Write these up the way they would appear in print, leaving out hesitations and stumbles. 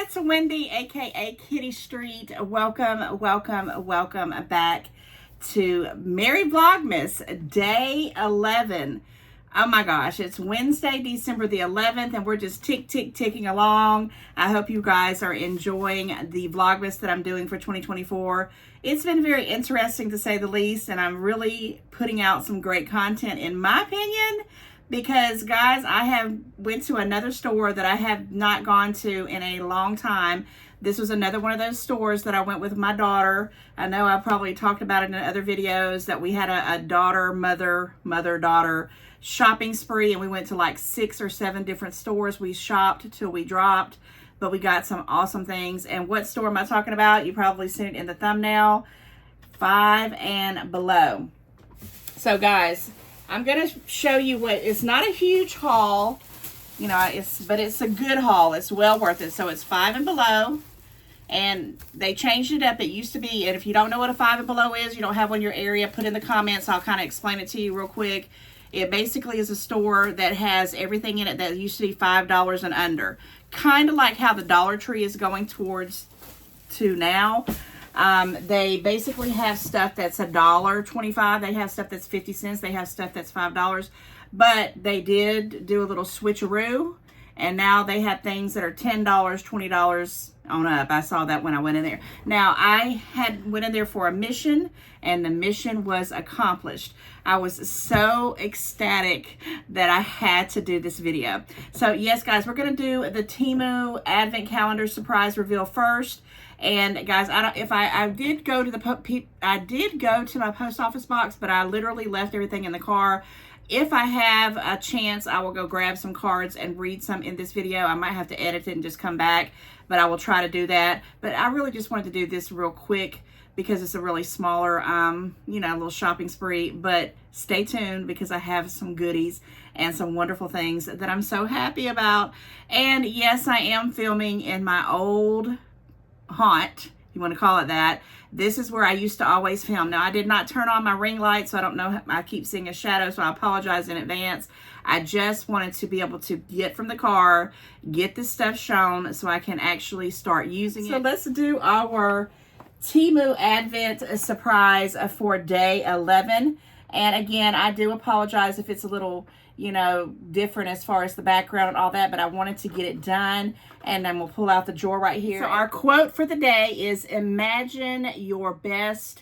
it's Wendy, aka Kitty Street. Welcome back to Merry Vlogmas Day 11. Oh my gosh, it's Wednesday, December the 11th, and we're just ticking along. I hope you guys are enjoying the Vlogmas that I'm doing for 2024. It's been very interesting to say the least, and I'm really putting out some great content in my opinion. Because guys, I went to another store that I have not gone to in a long time. This was another one of those stores that I went with my daughter. I know I probably talked about it in other videos that we had a daughter shopping spree, and we went to like 6 or 7 different stores. We shopped till we dropped, but we got some awesome things. And what store am I talking about? You probably seen it in the thumbnail. 5 and Below. So guys, I'm going to show you what, it's not a huge haul, you know, but it's a good haul. It's well worth it. So it's 5 and Below, and they changed it up. It used to be, and if you don't know what a 5 and Below is, you don't have one in your area, put in the comments. I'll kind of explain it to you real quick. It basically is a store that has everything in it that used to be $5 and under. Kind of like how the Dollar Tree is going towards to now. They basically have stuff that's $1.25. They have stuff that's 50 cents. They have stuff that's $5. But they did do a little switcheroo, and now they have things that are $10, $20 on up. I saw that when I went in there. Now, I went in there for a mission, and the mission was accomplished. I was so ecstatic that I had to do this video. So, yes, guys, we're going to do the Temu Advent Calendar Surprise Reveal first. And guys, I did go to my post office box, but I literally left everything in the car. If I have a chance, I will go grab some cards and read some in this video. I might have to edit it and just come back, but I will try to do that. But I really just wanted to do this real quick because it's a really smaller, you know, little shopping spree. But stay tuned because I have some goodies and some wonderful things that I'm so happy about. And yes, I am filming in my old haunt, you want to call it that. This is where I used to always film. Now, I did not turn on my ring light, so I don't know, I keep seeing a shadow, so I apologize in advance. I just wanted to be able to get from the car, get this stuff shown so I can actually start using it. So let's do our Temu Advent surprise for day 11. And again, I do apologize if it's a little, you know, different as far as the background and all that, but I wanted to get it done. And then we'll pull out the drawer right here. So our quote for the day is, imagine your best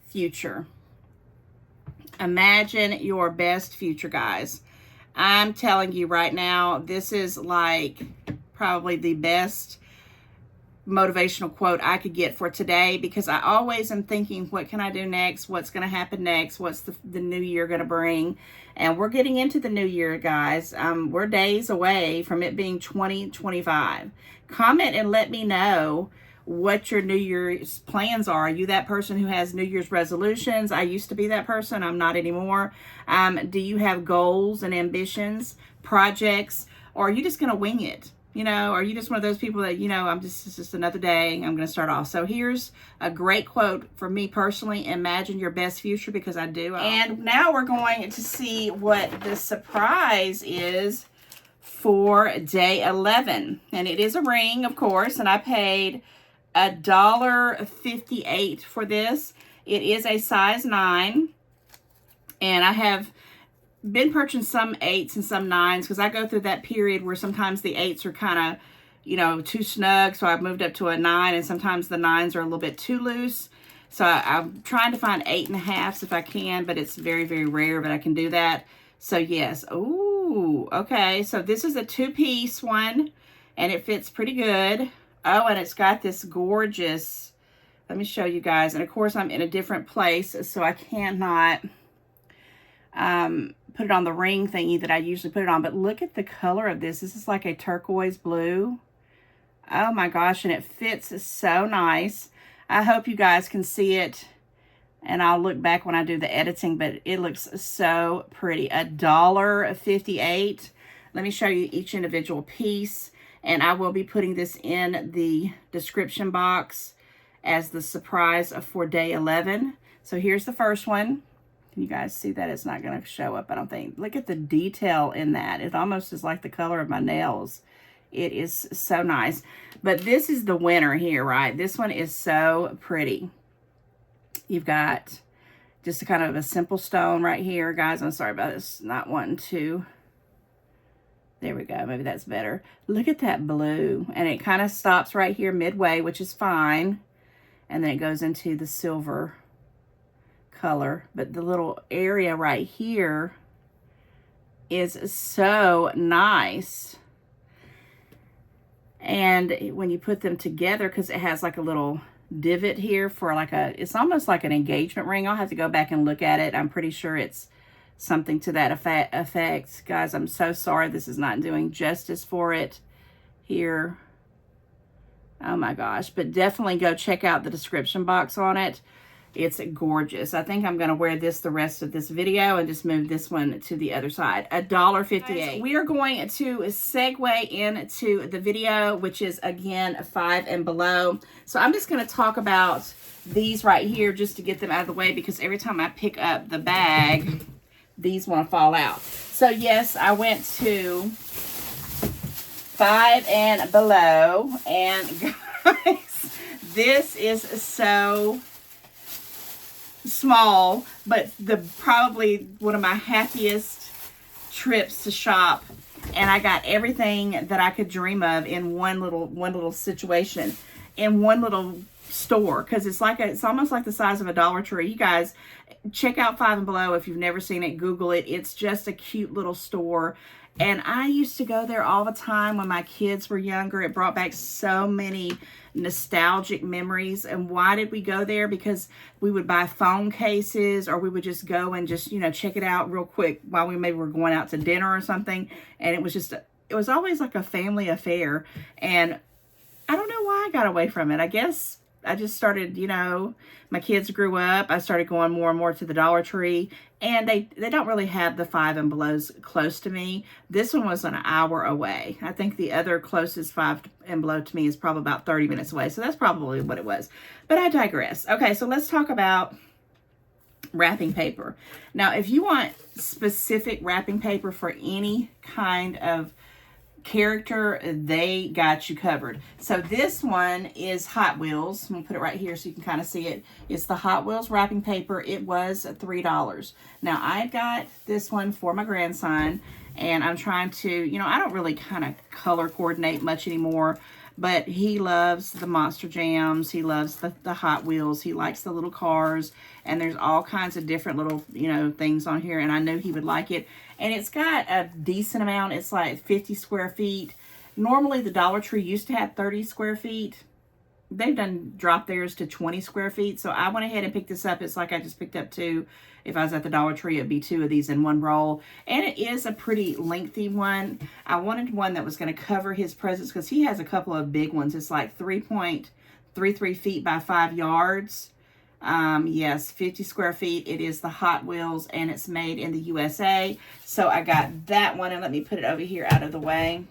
future. Imagine your best future, guys. I'm telling you right now, this is like probably the best motivational quote I could get for today, because I always am thinking, what can I do next? What's going to happen next? What's the new year going to bring? And we're getting into the new year, guys. We're days away from it being 2025. Comment and let me know what your New Year's plans are. Are you that person who has New Year's resolutions? I used to be that person. I'm not anymore. Do you have goals and ambitions, projects, or are you just going to wing it? You know, are you just one of those people that, you know, it's just another day, I'm going to start off. So here's a great quote for me personally, imagine your best future, because I do. And now we're going to see what the surprise is for day 11. And it is a ring, of course, and I paid $1.58 for this. It is a size 9, and I have been purchasing some 8s and some 9s because I go through that period where sometimes the 8s are kind of, you know, too snug. So I've moved up to a 9, and sometimes the 9s are a little bit too loose. So I'm trying to find 8.5s if I can, but it's very, very rare that I can do that. So yes. Ooh, okay. So this is a 2-piece one, and it fits pretty good. Oh, and it's got this gorgeous, let me show you guys. And of course I'm in a different place, so I cannot put it on the ring thingy that I usually put it on. But look at the color of this. This is like a turquoise blue. Oh my gosh, and it fits so nice. I hope you guys can see it, and I'll look back when I do the editing, but it looks so pretty. $1.58. Let me show you each individual piece, and I will be putting this in the description box as the surprise for day 11. So here's the first one. Can you guys see that? It's not going to show up, I don't think. Look at the detail in that. It almost is like the color of my nails. It is so nice. But this is the winner here, right? This one is so pretty. You've got just a kind of a simple stone right here. Guys, I'm sorry about this. Not wanting to. There we go. Maybe that's better. Look at that blue. And it kind of stops right here midway, which is fine. And then it goes into the silver color. But the little area right here is so nice. And when you put them together, because it has like a little divot here for like it's almost like an engagement ring. I'll have to go back and look at it. I'm pretty sure it's something to that effect. Guys, I'm so sorry. This is not doing justice for it here. Oh my gosh. But definitely go check out the description box on it. It's gorgeous. I think I'm going to wear this the rest of this video and just move this one to the other side. $1.58. We are going to segue into the video, which is, again, 5 and below. So I'm just going to talk about these right here just to get them out of the way, because every time I pick up the bag, these want to fall out. So, yes, I went to 5 and below. And, guys, this is so small, but probably one of my happiest trips to shop, and I got everything that I could dream of in one little situation, in one little store, because it's almost like the size of a Dollar Tree. You guys check out 5 and Below if you've never seen it. Google it. It's just a cute little store. And I used to go there all the time when my kids were younger. It brought back so many nostalgic memories. And why did we go there? Because we would buy phone cases, or we would just go and just, check it out real quick while we maybe were going out to dinner or something. And it was always like a family affair. And I don't know why I got away from it. I guess I just started, my kids grew up. I started going more and more to the Dollar Tree, and they don't really have the 5 and Belows close to me. This one was an hour away. I think the other closest 5 and Below to me is probably about 30 minutes away. So that's probably what it was. But I digress. Okay, so let's talk about wrapping paper. Now, if you want specific wrapping paper for any kind of character, they got you covered. So this one is Hot Wheels. I'm gonna put it right here so you can kind of see it. It's the Hot Wheels wrapping paper. It was $3. Now I got this one for my grandson, and I'm trying to, I don't really kind of color coordinate much anymore, but he loves the Monster Jams. He loves the Hot Wheels. He likes the little cars, and there's all kinds of different little, things on here, and I knew he would like it. And it's got a decent amount. It's like 50 square feet. Normally, the Dollar Tree used to have 30 square feet. They've dropped theirs to 20 square feet. So I went ahead and picked this up. It's like I just picked up 2. If I was at the Dollar Tree, it'd be 2 of these in one roll. And it is a pretty lengthy one. I wanted one that was going to cover his presents, because he has a couple of big ones. It's like 3.33 feet by 5 yards. Yes, 50 square feet. It is the Hot Wheels, and it's made in the USA. So I got that one, and let me put it over here out of the way.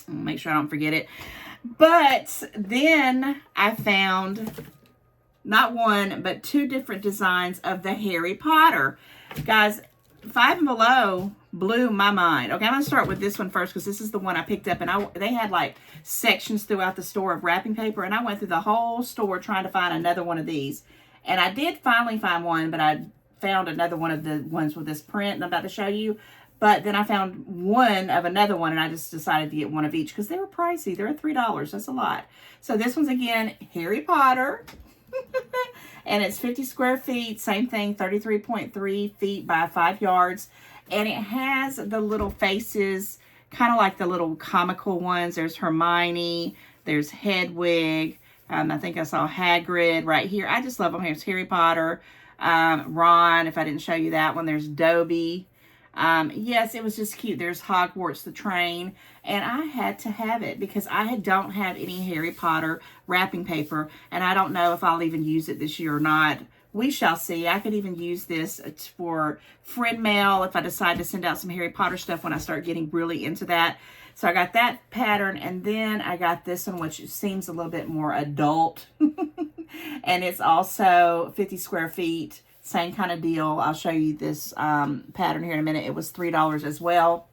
I'll make sure I don't forget it. But then I found not one, but 2 different designs of the Harry Potter. Guys, 5 and Below blew my mind. Okay, I'm going to start with this one first, because this is the one I picked up, and they had like sections throughout the store of wrapping paper, and I went through the whole store trying to find another one of these. And I did finally find one, but I found another one of the ones with this print I'm about to show you. But then I found one of another one, and I just decided to get one of each, because they were pricey. They're at $3. That's a lot. So this one's, again, Harry Potter. And it's 50 square feet. Same thing, 33.3 feet by 5 yards. And it has the little faces, kind of like the little comical ones. There's Hermione. There's Hedwig. I think I saw Hagrid right here. I just love them. Here's Harry Potter. Ron, if I didn't show you that one. There's Dobby. Yes, it was just cute. There's Hogwarts, the train. And I had to have it, because I don't have any Harry Potter wrapping paper. And I don't know if I'll even use it this year or not. We shall see. I could even use this for friend mail if I decide to send out some Harry Potter stuff when I start getting really into that. So I got that pattern, and then I got this one, which seems a little bit more adult. And it's also 50 square feet. Same kind of deal. I'll show you this pattern here in a minute. It was $3 as well.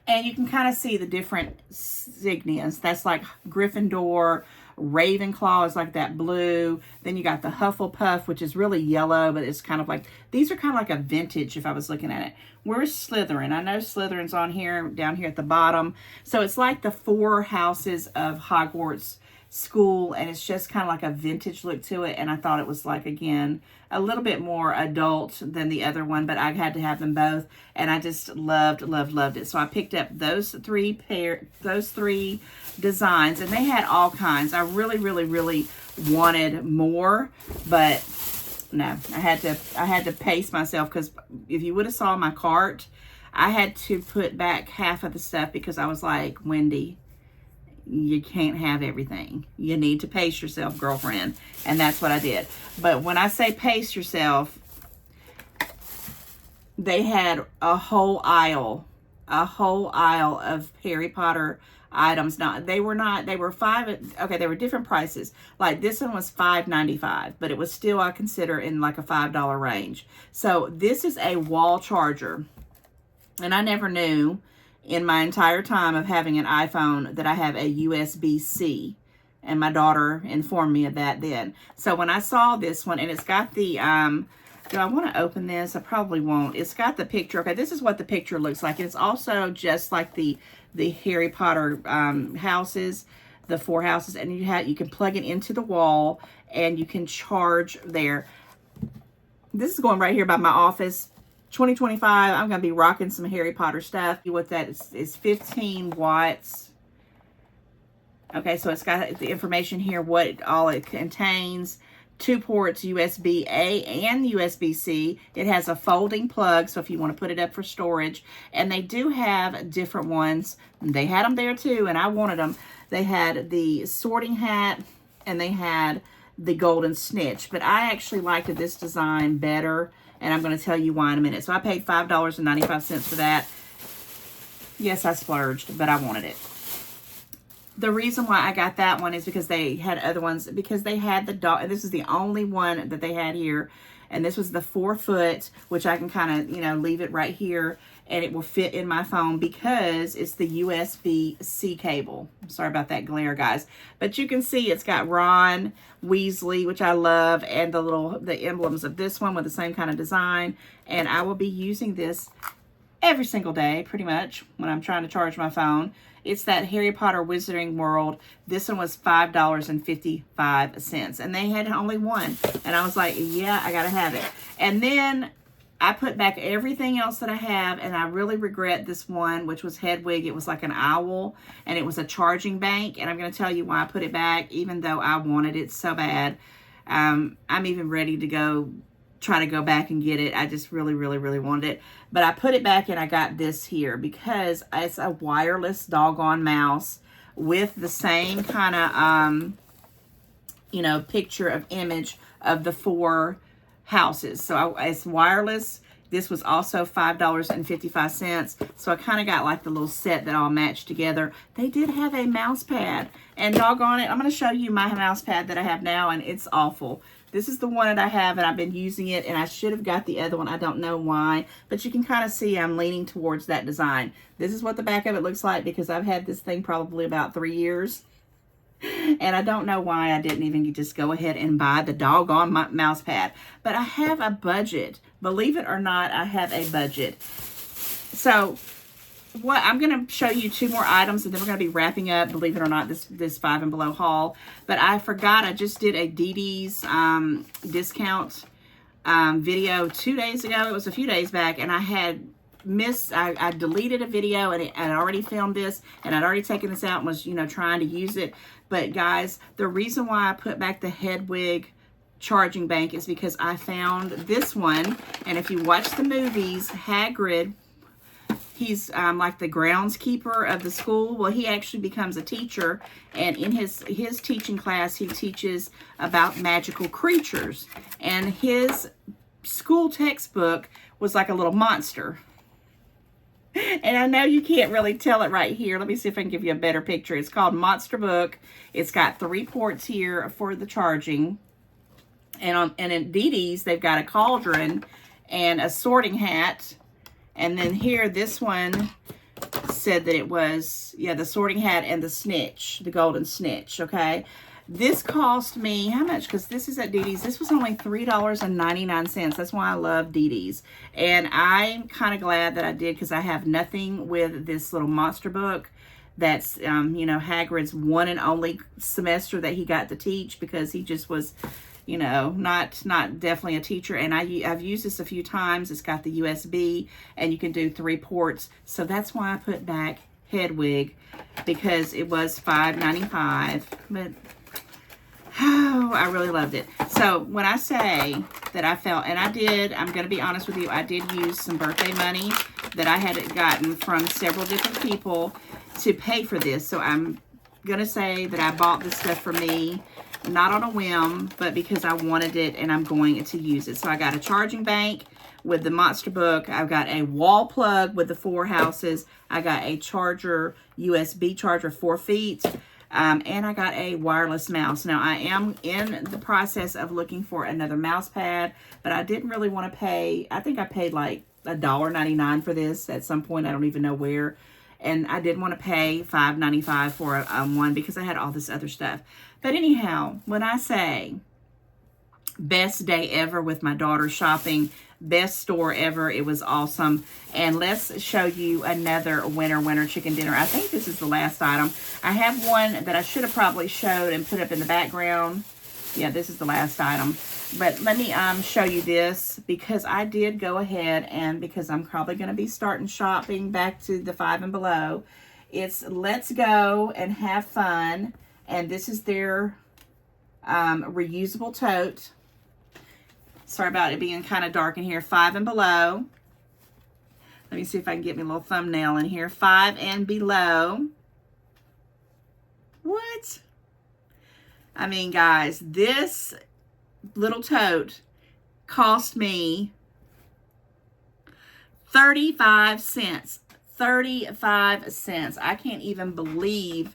And you can kind of see the different insignias. That's like Gryffindor. Ravenclaw is like that blue. Then you got the Hufflepuff, which is really yellow, but it's kind of like, these are kind of like a vintage if I was looking at it. Where's Slytherin? I know Slytherin's on here, down here at the bottom. So it's like the 4 houses of Hogwarts school, and it's just kind of like a vintage look to it. And I thought it was like, again, a little bit more adult than the other one, but I had to have them both, and I just loved it. So I picked up those three designs, and they had all kinds. I really wanted more, but no, I had to pace myself, because if you would have saw my cart, I had to put back half of the stuff because I was like, Wendy, you can't have everything. You need to pace yourself, girlfriend. And that's what I did. But when I say pace yourself, they had a whole aisle of Harry Potter items. Now, they were different prices. Like this one was $5.95, but it was still, I consider, in like a $5 range. So this is a wall charger. And I never knew in my entire time of having an iPhone that I have a USB-C, and my daughter informed me of that then. So when I saw this one, and it's got the, do I want to open this? I probably won't. It's got the picture. Okay, this is what the picture looks like. It's also just like the Harry Potter houses, the 4 houses, and you can plug it into the wall, and you can charge there. This is going right here by my office. 2025, I'm going to be rocking some Harry Potter stuff. What that is 15 watts. Okay, so it's got the information here, what all it contains. 2 ports, USB-A and USB-C. It has a folding plug, so if you want to put it up for storage. And they do have different ones. They had them there too, and I wanted them. They had the sorting hat, and they had the golden snitch. But I actually liked this design better, and I'm going to tell you why in a minute. So I paid $5.95 for that. Yes, I splurged, but I wanted it. The reason why I got that one is because they had other ones, because they had the dog, and this is the only one that they had here. And this was the 4-foot, which I can kind of, leave it right here, and it will fit in my phone because it's the USB-C cable. Sorry about that glare, guys. But you can see it's got Ron Weasley, which I love, and the emblems of this one with the same kind of design. And I will be using this every single day, pretty much, when I'm trying to charge my phone. It's that Harry Potter Wizarding World. This one was $5.55. And they had only one. And I was like, yeah, I got to have it. And then I put back everything else that I have. And I really regret this one, which was Hedwig. It was like an owl. And it was a charging bank. And I'm going to tell you why I put it back, even though I wanted it so bad. I'm even ready to try to go back and get it. I just really wanted it. But I put it back, and I got this here because it's a wireless doggone mouse with the same kind of, picture of image of the 4 houses. So it's wireless. This was also $5.55. So I kind of got like the little set that all matched together. They did have a mouse pad, and doggone it, I'm going to show you my mouse pad that I have now, and it's awful. This is the one that I have, and I've been using it, and I should have got the other one. I don't know why, but you can kind of see I'm leaning towards that design. This is what the back of it looks like because I've had this thing probably about 3 years, and I don't know why I didn't even just go ahead and buy the doggone mouse pad. But I have a budget. Believe it or not, I have a budget. So what I'm going to show you 2 more items, and then we're going to be wrapping up, believe it or not, this 5 and Below haul. But I forgot, I just did a DD's discount video 2 days ago. It was a few days back, and I had missed, I deleted a video, and I'd already filmed this, and I'd already taken this out and was, trying to use it. But guys, the reason why I put back the Hedwig charging bank is because I found this one, and if you watch the movies, Hagrid, he's like the groundskeeper of the school. Well, he actually becomes a teacher, and in his teaching class, he teaches about magical creatures. And his school textbook was like a little monster. And I know you can't really tell it right here. Let me see if I can give you a better picture. It's called Monster Book. It's got 3 ports here for the charging. And in DD's, they've got a cauldron and a sorting hat. And then here, this one said that it was, yeah, the sorting hat and the snitch, the golden snitch, okay? This cost me, how much? Because this is at DD's. This was only $3.99. That's why I love DD's. And I'm kind of glad that I did, because I have nothing with this little monster book. That's, you know, Hagrid's one and only semester that he got to teach, because he just was, you know, not definitely a teacher. And I've used this a few times. It's got the USB, and you can do 3 ports. So that's why I put back Hedwig, because it was $5.95. But oh, I really loved it. So when I say that I felt, and I did, I'm going to be honest with you, I did use some birthday money that I had gotten from several different people to pay for this. So I'm going to say that I bought this stuff for me, not on a whim, but because I wanted it and I'm going to use it. So I got a charging bank with the monster book. I've got a wall plug with the 4 houses. I got a charger, USB charger, 4 feet. And I got a wireless mouse. Now, I am in the process of looking for another mouse pad, but I didn't really want to pay. I think I paid like $1.99 for this at some point. I don't even know where. And I didn't want to pay $5.95 for one, because I had all this other stuff. But anyhow, when I say best day ever with my daughter shopping, best store ever, it was awesome. And let's show you another winter chicken dinner. I think this is the last item. I have one that I should have probably showed and put up in the background. Yeah, this is the last item. But let me show you this, because I did go ahead, and because I'm probably going to be starting shopping back to the 5 and below. It's Let's Go and Have Fun. And this is their reusable tote. Sorry about it being kind of dark in here. 5 and below. Let me see if I can get me a little thumbnail in here. 5 and below. What? I mean, guys, this little tote cost me 35 cents. 35 cents. I can't even believe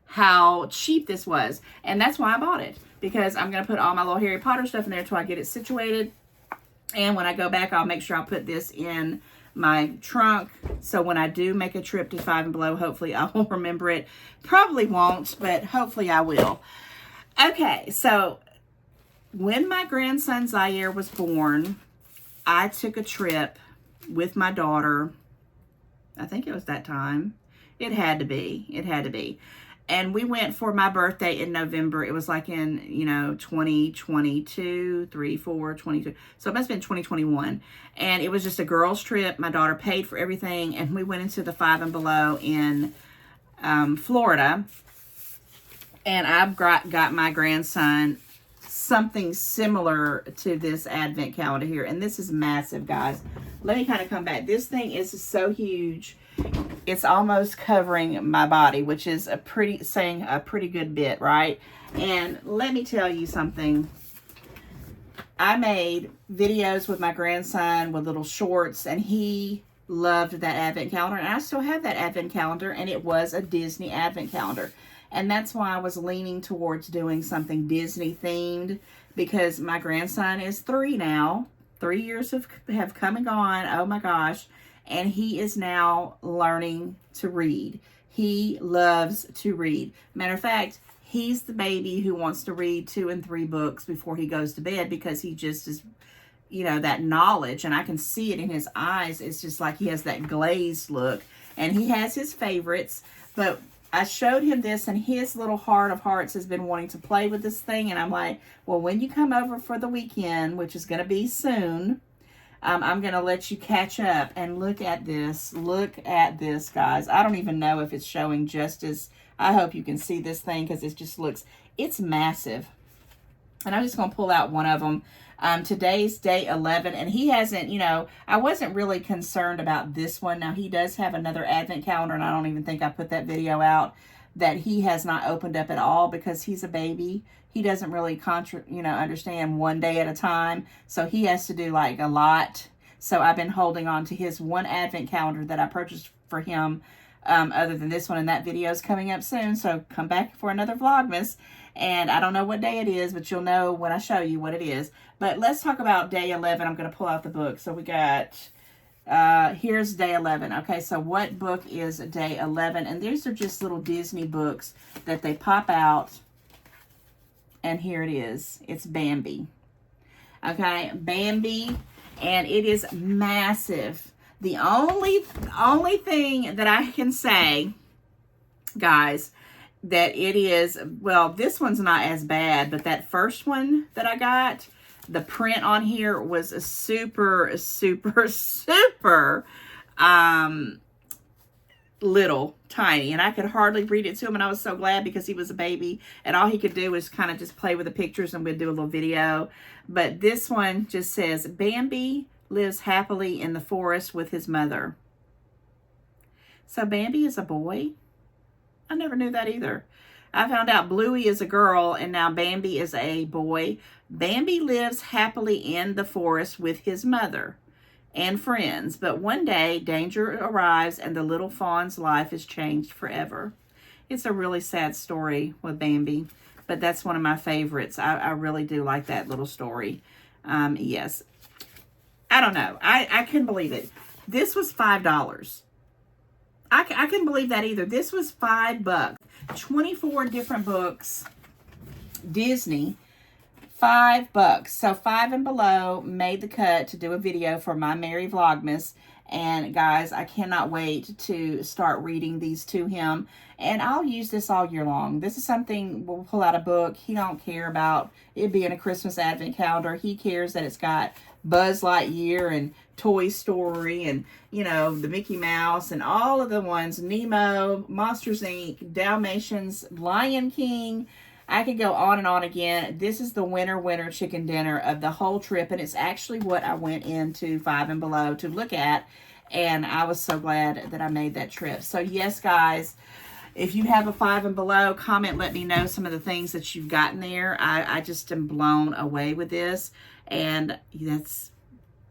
how cheap this was. And that's why I bought it, because I'm going to put all my little Harry Potter stuff in there until I get it situated. And when I go back, I'll make sure I'll put this in my trunk. So when I do make a trip to 5 and below, hopefully I will remember it. Probably won't, but hopefully I will. Okay, so when my grandson Zaire was born, I took a trip with my daughter. I think it was that time. It had to be. It had to be. And we went for my birthday in November. It was like in, 2022, 3, 4, 22. So it must have been 2021. And it was just a girls' trip. My daughter paid for everything. And we went into the 5 and below in Florida. And I've got my grandson something similar to this advent calendar here. And this is massive, guys. Let me kind of come back. This thing is so huge. It's almost covering my body, which is saying a pretty good bit, right? And let me tell you something. I made videos with my grandson with little shorts, and he loved that advent calendar. And I still have that advent calendar, and it was a Disney advent calendar. And that's why I was leaning towards doing something Disney themed, because my grandson is 3 now. 3 years have come and gone. Oh my gosh. And he is now learning to read. He loves to read. Matter of fact, he's the baby who wants to read 2 and 3 books before he goes to bed, because he just is, that knowledge. And I can see it in his eyes. It's just like he has that glazed look. And he has his favorites. But I showed him this, and his little heart of hearts has been wanting to play with this thing. And I'm like, well, when you come over for the weekend, which is going to be soon, I'm going to let you catch up. And look at this. Look at this, guys. I don't even know if it's showing justice. I hope you can see this thing, because it just looks, it's massive. And I'm just going to pull out one of them. Today's day 11, and he hasn't, I wasn't really concerned about this one. Now, he does have another advent calendar, and I don't even think I put that video out, that he has not opened up at all, because he's a baby. He doesn't really understand one day at a time. So he has to do like a lot. So I've been holding on to his one advent calendar that I purchased for him, other than this one. And that video is coming up soon. So come back for another Vlogmas. And I don't know what day it is, but you'll know when I show you what it is. But let's talk about day 11. I'm going to pull out the book. So we got Here's day 11. Okay, so what book is day 11? And these are just little Disney books that they pop out. And here it is. It's Bambi. Okay, Bambi. And it is massive. The only thing that I can say, guys, that it is, well, this one's not as bad, but that first one that I got, the print on here was a super little, tiny, and I could hardly read it to him, and I was so glad because he was a baby, and all he could do was kind of just play with the pictures, and we'd do a little video. But this one just says, Bambi lives happily in the forest with his mother. So Bambi is a boy? I never knew that either. I found out Bluey is a girl, and now Bambi is a boy. Bambi lives happily in the forest with his mother and friends, but one day danger arrives and the little fawn's life is changed forever. It's a really sad story with Bambi, but that's one of my favorites. I really do like that little story. Yes. I don't know. I couldn't believe it. This was $5. I couldn't believe that either. This was $5. 24 different books. Disney. $5. So 5 and below made the cut to do a video for my Merry Vlogmas. And guys, I cannot wait to start reading these to him. And I'll use this all year long. This is something, we'll pull out a book. He don't care about it being a Christmas advent calendar. He cares that it's got Buzz Lightyear and Toy Story and, you know, the Mickey Mouse and all of the ones. Nemo, Monsters, Inc., Dalmatians, Lion King. I could go on and on again. This is the winner chicken dinner of the whole trip, and it's actually what I went into 5 and below to look at, and I was so glad that I made that trip. So yes, guys, if you have a 5 and below, comment, let me know some of the things that you've gotten there. I just am blown away with this, and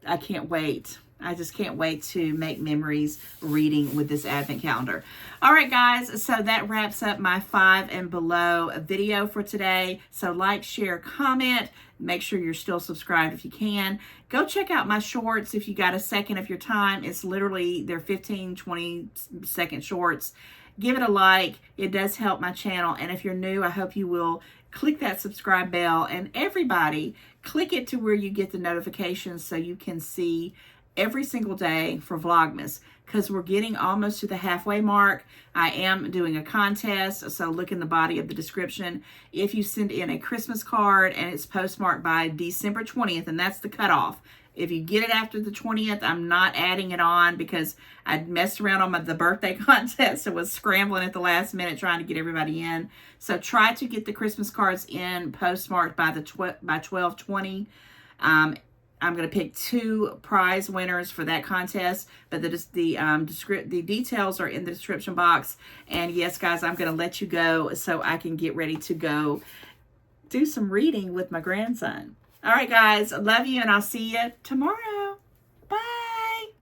I can't wait. I just can't wait to make memories reading with this advent calendar. All right, guys, so that wraps up my 5 and below video for today. So like, share, comment. Make sure you're still subscribed if you can. Go check out my shorts if you got a second of your time. It's literally, they're 15, 20-second shorts. Give it a like. It does help my channel. And if you're new, I hope you will click that subscribe bell. And everybody, click it to where you get the notifications so you can see every single day for Vlogmas, because we're getting almost to the halfway mark. I am doing a contest, so look in the body of the description. If you send in a Christmas card and it's postmarked by December 20th, and that's the cutoff. If you get it after the 20th, I'm not adding it on because I messed around on the birthday contest and was scrambling at the last minute trying to get everybody in. So try to get the Christmas cards in postmarked by 12/20. I'm going to pick 2 prize winners for that contest, but the details are in the description box. And yes, guys, I'm going to let you go so I can get ready to go do some reading with my grandson. All right, guys, I love you, and I'll see you tomorrow. Bye.